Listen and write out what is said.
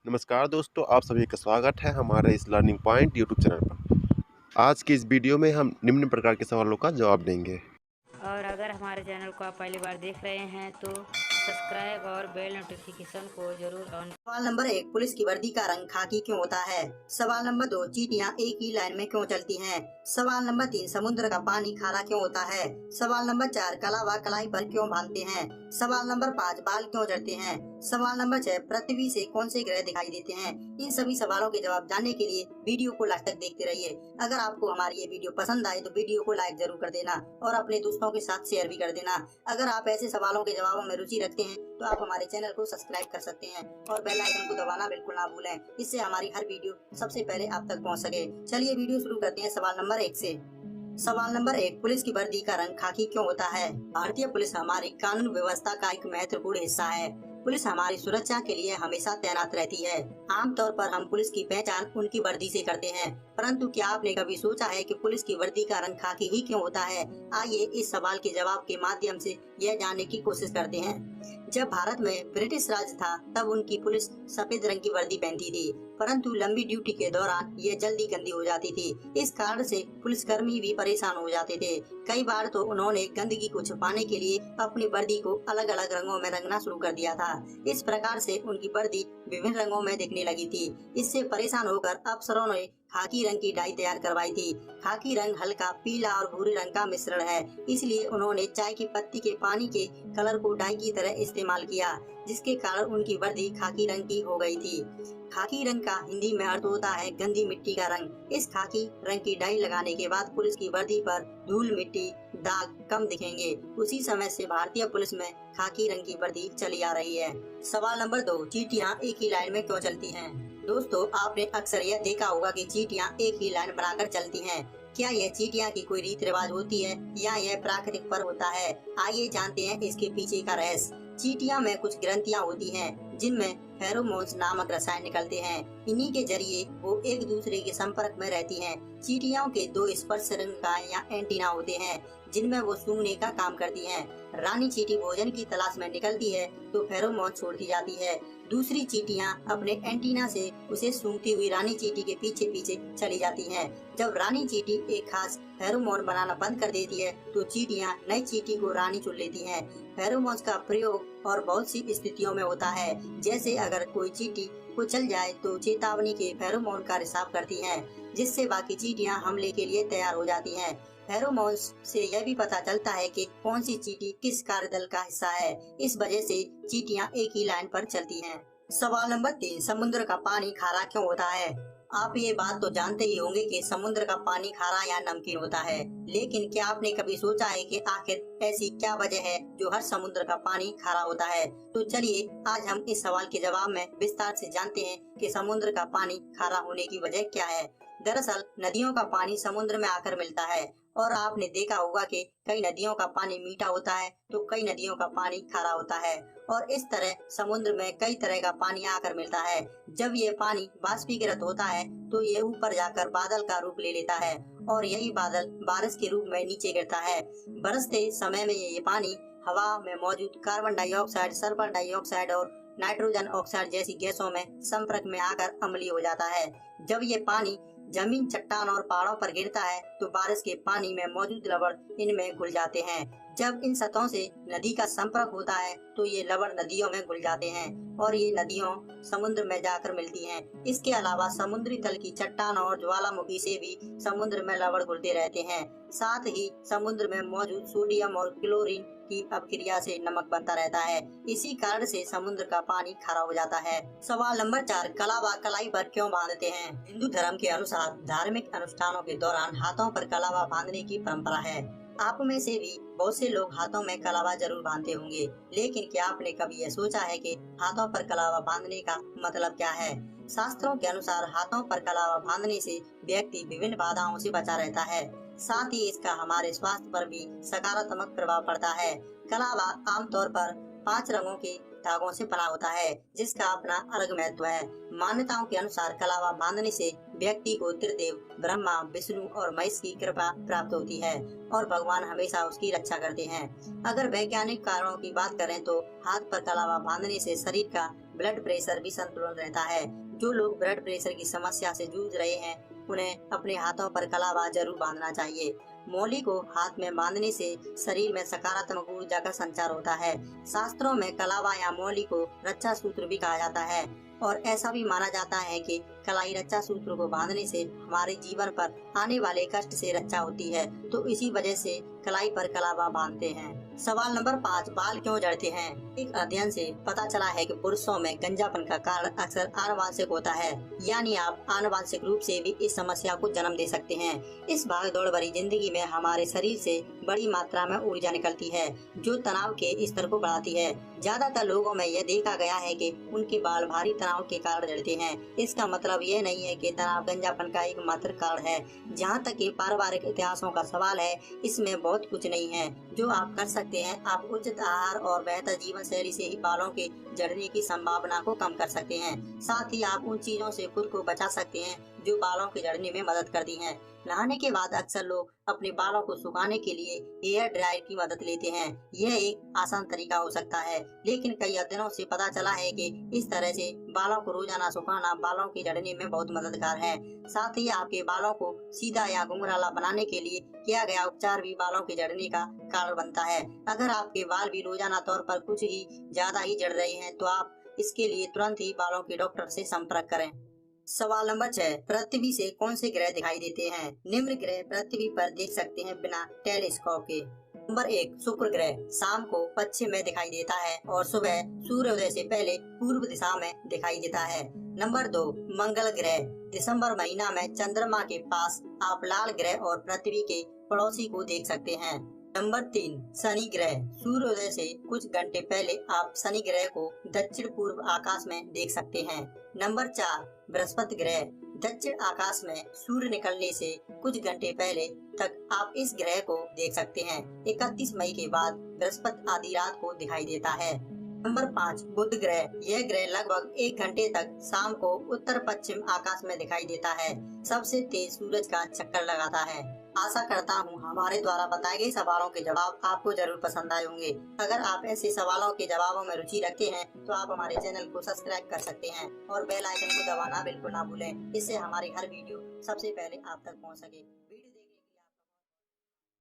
नमस्कार दोस्तों, आप सभी का स्वागत है हमारे इस लर्निंग पॉइंट यूट्यूब चैनल पर। आज की इस वीडियो में हम निम्न प्रकार के सवालों का जवाब देंगे। और अगर हमारे चैनल को आप पहली बार देख रहे हैं तो सब्सक्राइब और बेल नोटिफिकेशन को जरूर ऑन। सवाल नंबर 1, पुलिस की वर्दी का रंग खाकी क्यों होता है? सवाल नंबर 2, चींटियां एक ही लाइन में क्यों चलती हैं? सवाल नंबर 3, समुद्र का पानी खारा क्यों होता है? सवाल नंबर 4, कलावा कलाई पर क्यों बांधते हैं? सवाल नंबर 5, बाल क्यों झड़ते हैं? सवाल नंबर 6, पृथ्वी से कौन से ग्रह दिखाई देते हैं? इन सभी सवालों के जवाब जानने के लिए वीडियो को लास्ट तक देखते रहिए। अगर आपको हमारी ये वीडियो पसंद आए तो वीडियो को लाइक जरूर कर देना और अपने दोस्तों के साथ शेयर भी कर देना। अगर आप ऐसे सवालों के जवाबों में रुचि रखते हैं तो आप हमारे चैनल को सब्सक्राइब कर सकते हैं और बेल आइकन को दबाना बिल्कुल ना भूलें। इससे हमारी हर वीडियो सबसे पहले आप तक पहुंच सके। चलिए वीडियो शुरू करते हैं सवाल नंबर 1 से। सवाल नंबर 1, पुलिस की वर्दी का रंग खाकी क्यों होता है? भारतीय पुलिस हमारी कानून व्यवस्था का एक महत्वपूर्ण हिस्सा है। पुलिस हमारी सुरक्षा के लिए हमेशा तैनात रहती है। आमतौर पर हम पुलिस की पहचान उनकी वर्दी से करते हैं, परंतु क्या आपने कभी सोचा है कि पुलिस की वर्दी का रंग खाकी ही क्यों होता है? आइए इस सवाल के जवाब के माध्यम से यह जानने की कोशिश करते हैं। जब भारत में ब्रिटिश राज था तब उनकी पुलिस सफेद रंग की वर्दी पहनती थी, परंतु लंबी ड्यूटी के दौरान यह जल्दी गंदी हो जाती थी। इस कारण से पुलिसकर्मी भी परेशान हो जाते थे। कई बार तो उन्होंने गंदगी को छुपाने के लिए अपनी वर्दी को अलग अलग रंगों में रंगना शुरू कर दिया था। इस प्रकार से उनकी वर्दी विभिन्न रंगों में दिखने लगी थी। इससे परेशान होकर अफसरों ने खाकी रंग की डाई तैयार करवाई थी। खाकी रंग हल्का पीला और भूरे रंग का मिश्रण है, इसलिए उन्होंने चाय की पत्ती के पानी के कलर को डाई की तरह इस्तेमाल किया, जिसके कारण उनकी वर्दी खाकी रंग की हो गई थी। खाकी रंग का हिंदी में अर्थ होता है गंदी मिट्टी का रंग। इस खाकी रंग की डाई लगाने के बाद पुलिस की वर्दी पर धूल मिट्टी दाग कम दिखेंगे। उसी समय से भारतीय पुलिस में खाकी रंग की वर्दी चली आ रही है। सवाल नंबर 2, चींटियां एक ही लाइन में क्यों चलती हैं? दोस्तों, आपने अक्सर यह देखा होगा कि चींटियां एक ही लाइन बनाकर चलती हैं। क्या यह चींटियां की कोई रीत रिवाज होती है या यह प्राकृतिक पर्व होता है? आइए जानते हैं इसके पीछे का रहस्य। चींटियां में कुछ ग्रंथियां होती हैं जिनमें फेरोमोन्स नामक रसायन निकलते हैं। इन्हीं के जरिए वो एक दूसरे के संपर्क में रहती हैं। चींटियों के 2 स्पर्श रंग या एंटीना होते हैं जिनमें वो सूंघने का काम करती हैं। रानी चींटी भोजन की तलाश में निकलती है तो फेरोमोन छोड़ती जाती है। दूसरी चींटियां अपने एंटीना से उसे सूंघती हुई रानी चींटी के पीछे पीछे चली जाती हैं। जब रानी चींटी एक खास फेरोमोन बनाना बंद कर देती है तो चींटियां नई चींटी को रानी चुन लेती हैं। फेरोमोन्स का प्रयोग और बहुत सी स्थितियों में होता है, जैसे अगर कोई चींटी को चल जाए तो चेतावनी के फेरोमोन का रिसाव करती हैं, जिससे बाकी चींटियां हमले के लिए तैयार हो जाती हैं। फेरोमोन्स से यह भी पता चलता है कि कौन सी चींटी किस कार्यदल का हिस्सा है। इस वजह से चींटियां एक ही लाइन पर चलती हैं। सवाल नंबर 3, समुद्र का पानी खारा क्यों होता है? आप ये बात तो जानते ही होंगे कि समुद्र का पानी खारा या नमकीन होता है, लेकिन क्या आपने कभी सोचा है कि आखिर ऐसी क्या वजह है जो हर समुद्र का पानी खारा होता है? तो चलिए आज हम इस सवाल के जवाब में विस्तार से जानते हैं कि समुद्र का पानी खारा होने की वजह क्या है। दरअसल नदियों का पानी समुद्र में आकर मिलता है और आपने देखा होगा कि कई नदियों का पानी मीठा होता है तो कई नदियों का पानी खारा होता है, और इस तरह समुद्र में कई तरह का पानी आकर मिलता है। जब ये पानी बाष्पीकृत होता है तो ये ऊपर जाकर बादल का रूप ले लेता है और यही बादल बारिश के रूप में नीचे गिरता है। बरसते समय में ये पानी हवा में मौजूद कार्बन डाइऑक्साइड, सल्फर डाइऑक्साइड और नाइट्रोजन ऑक्साइड जैसी गैसों में संपर्क में आकर अम्लीय हो जाता है। जब ये पानी जमीन, चट्टान और पहाड़ों पर गिरता है तो बारिश के पानी में मौजूद लवण इनमें घुल जाते हैं। जब इन सतहों से नदी का संपर्क होता है तो ये लवण नदियों में घुल जाते हैं और ये नदियों समुद्र में जाकर मिलती हैं। इसके अलावा समुद्री तल की चट्टान और ज्वालामुखी से भी समुद्र में लवण घुलते रहते हैं। साथ ही समुद्र में मौजूद सोडियम और क्लोरीन की अपक्रिया से नमक बनता रहता है। इसी कारण से समुद्र का पानी खारा हो जाता है। सवाल नंबर 4, कलावा कलाई पर क्यों बांधते हैं? हिंदू धर्म के अनुसार धार्मिक अनुष्ठानों के दौरान हाथों पर कलावा बांधने की परंपरा है। आप में से भी बहुत से लोग हाथों में कलावा जरूर बांधते होंगे, लेकिन क्या आपने कभी यह सोचा है कि हाथों पर कलावा बांधने का मतलब क्या है? शास्त्रों के अनुसार हाथों पर कलावा बांधने से व्यक्ति विभिन्न बाधाओं से बचा रहता है। साथ ही इसका हमारे स्वास्थ्य पर भी सकारात्मक प्रभाव पड़ता है। कलावा आमतौर पर 5 रंगों के धागों से बना होता है, जिसका अपना अलग महत्व है। मान्यताओं के अनुसार कलावा बांधने से व्यक्ति को त्रिदेव ब्रह्मा, विष्णु और महेश की कृपा प्राप्त होती है और भगवान हमेशा उसकी रक्षा करते हैं। अगर वैज्ञानिक कारणों की बात करें तो हाथ पर कलावा बांधने से शरीर का ब्लड प्रेशर भी संतुलन रहता है। जो लोग ब्लड प्रेशर की समस्या से जूझ रहे हैं उन्हें अपने हाथों पर कलावा जरूर बांधना चाहिए। मौली को हाथ में बांधने से शरीर में सकारात्मक ऊर्जा का संचार होता है। शास्त्रों में कलावा या मौली को रक्षा सूत्र भी कहा जाता है और ऐसा भी माना जाता है कि कलाई रक्षा सूत्र को बांधने से हमारे जीवन पर आने वाले कष्ट से रक्षा होती है, तो इसी वजह से कलाई पर कलावा बांधते हैं। सवाल नंबर 5, बाल क्यों झड़ते हैं? एक अध्ययन से पता चला है कि पुरुषों में गंजापन का कारण अक्सर आनुवांशिक होता है, यानी आप आनुवांशिक रूप से भी इस समस्या को जन्म दे सकते हैं। इस भाग दौड़ भरी जिंदगी में हमारे शरीर से बड़ी मात्रा में ऊर्जा निकलती है जो तनाव के स्तर को बढ़ाती है। ज्यादातर लोगों में यह देखा गया है कि उनके बाल भारी तनाव के कारण झड़ते हैं। इसका मतलब ये नहीं है कि तनाव गंजापन का एकमात्र कारण है। जहाँ तक कि पारिवारिक इतिहासों का सवाल है, इसमें बहुत कुछ नहीं है जो आप कर सकते हैं। आप उचित आहार और बेहतर जीवन शैली से ही बालों के झड़ने की संभावना को कम कर सकते हैं। साथ ही आप उन चीजों से खुद को बचा सकते हैं जो बालों के झड़ने में मदद करती हैं। नहाने के बाद अक्सर लोग अपने बालों को सुखाने के लिए हेयर ड्रायर की मदद लेते हैं। यह एक आसान तरीका हो सकता है, लेकिन कई अध्ययनों से पता चला है कि इस तरह से बालों को रोजाना सुखाना बालों के झड़ने में बहुत मददगार है। साथ ही आपके बालों को सीधा या घुंघराला बनाने के लिए किया गया उपचार भी बालों के झड़ने का कारण बनता है। अगर आपके बाल भी रोजाना तौर पर कुछ ही ज्यादा ही झड़ रहे हैं तो आप इसके लिए तुरंत ही बालों के डॉक्टर से संपर्क करें। सवाल नंबर 6, पृथ्वी से कौन से ग्रह दिखाई देते हैं? निम्न ग्रह पृथ्वी पर देख सकते हैं बिना टेलीस्कोप के। नंबर 1, शुक्र ग्रह शाम को पश्चिम में दिखाई देता है और सुबह सूर्योदय से पहले पूर्व दिशा में दिखाई देता है। नंबर 2, मंगल ग्रह दिसंबर महीना में चंद्रमा के पास आप लाल ग्रह और पृथ्वी के पड़ोसी को देख सकते हैं। नंबर 3, शनि ग्रह सूर्योदय से कुछ घंटे पहले आप शनि ग्रह को दक्षिण पूर्व आकाश में देख सकते हैं। नंबर 4, बृहस्पति ग्रह दक्षिण आकाश में सूर्य निकलने से कुछ घंटे पहले तक आप इस ग्रह को देख सकते हैं। 31 मई के बाद बृहस्पति आधी रात को दिखाई देता है। नंबर 5, बुध ग्रह यह ग्रह लगभग 1 घंटे तक शाम को उत्तर पश्चिम आकाश में दिखाई देता है। सबसे तेज सूरज का चक्कर लगाता है। आशा करता हूँ हमारे द्वारा बताए गए सवालों के जवाब आपको जरूर पसंद आए होंगे। अगर आप ऐसे सवालों के जवाबों में रुचि रखते हैं तो आप हमारे चैनल को सब्सक्राइब कर सकते हैं और बेल आइकन को दबाना बिल्कुल ना भूलें। इससे हमारी हर वीडियो सबसे पहले आप तक पहुँच सके।